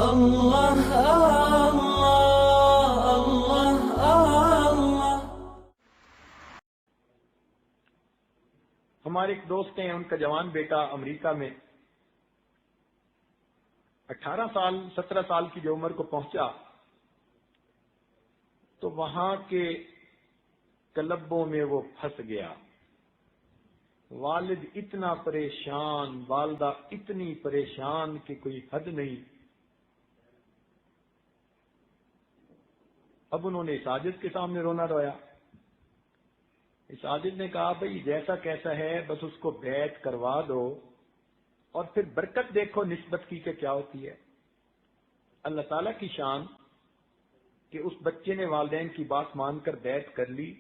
اللہ اللہ اللہ اللہ۔ ہمارے ایک دوست ہیں، ان کا جوان بیٹا امریکہ میں 18 سال 17 سال کی جو عمر کو پہنچا تو وہاں کے کلبوں میں وہ پھنس گیا۔ والد اتنا پریشان، والدہ اتنی پریشان کہ کوئی حد نہیں۔ اب انہوں نے ساجد کے سامنے رونا رویا۔ ساجد نے کہا بھئی جیسا کیسا ہے بس اس کو بیعت کروا دو اور پھر برکت دیکھو نسبت کی کہ کیا ہوتی ہے۔ اللہ تعالیٰ کی شان کہ اس بچے نے والدین کی بات مان کر بیعت کر لی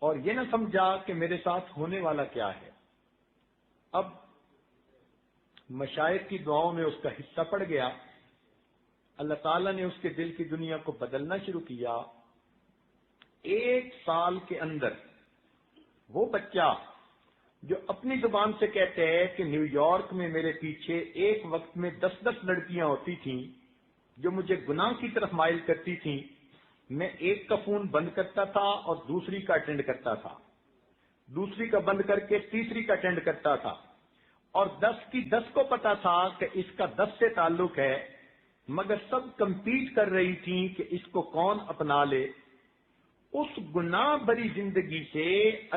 اور یہ نہ سمجھا کہ میرے ساتھ ہونے والا کیا ہے۔ اب مشائخ کی دعاؤں میں اس کا حصہ پڑ گیا۔ اللہ تعالیٰ نے اس کے دل کی دنیا کو بدلنا شروع کیا۔ 1 سال کے اندر وہ بچہ جو اپنی زبان سے کہتے ہیں کہ نیو یارک میں میرے پیچھے ایک وقت میں 10 لڑکیاں ہوتی تھیں جو مجھے گناہ کی طرف مائل کرتی تھیں، میں ایک کا فون بند کرتا تھا اور دوسری کا اٹینڈ کرتا تھا، دوسری کا بند کر کے تیسری کا اٹینڈ کرتا تھا، اور 10 کی 10 کو پتا تھا کہ اس کا 10 سے تعلق ہے، مگر سب کمپیٹ کر رہی تھیں کہ اس کو کون اپنا لے۔ اس گناہ بری زندگی سے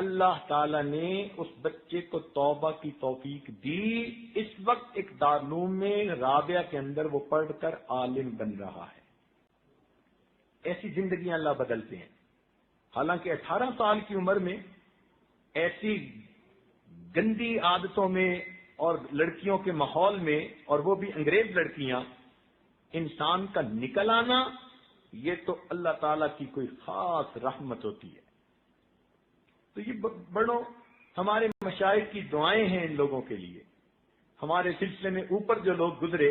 اللہ تعالی نے اس بچے کو توبہ کی توفیق دی۔ اس وقت ایک دارالعلوم میں رابعہ کے اندر وہ پڑھ کر عالم بن رہا ہے۔ ایسی زندگیاں اللہ بدلتے ہیں۔ حالانکہ 18 سال کی عمر میں ایسی گندی عادتوں میں اور لڑکیوں کے ماحول میں، اور وہ بھی انگریز لڑکیاں، انسان کا نکل آنا، یہ تو اللہ تعالیٰ کی کوئی خاص رحمت ہوتی ہے۔ تو یہ بڑوں ہمارے مشائخ کی دعائیں ہیں ان لوگوں کے لیے۔ ہمارے سلسلے میں اوپر جو لوگ گزرے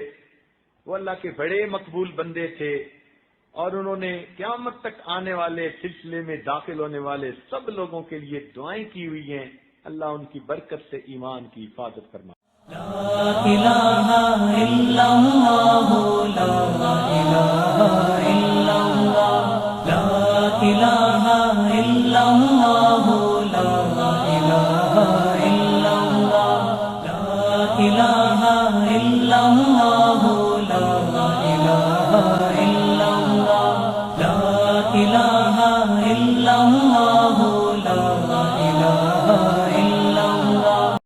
وہ اللہ کے بڑے مقبول بندے تھے، اور انہوں نے قیامت تک آنے والے سلسلے میں داخل ہونے والے سب لوگوں کے لیے دعائیں کی ہوئی ہیں۔ اللہ ان کی برکت سے ایمان کی حفاظت فرمائے۔ لا الہ الا اللہ، لا الہ الا اللہ، لا الہ الا اللہ، لا الہ الا اللہ، لا الہ الا اللہ، لا الہ الا اللہ، لا الہ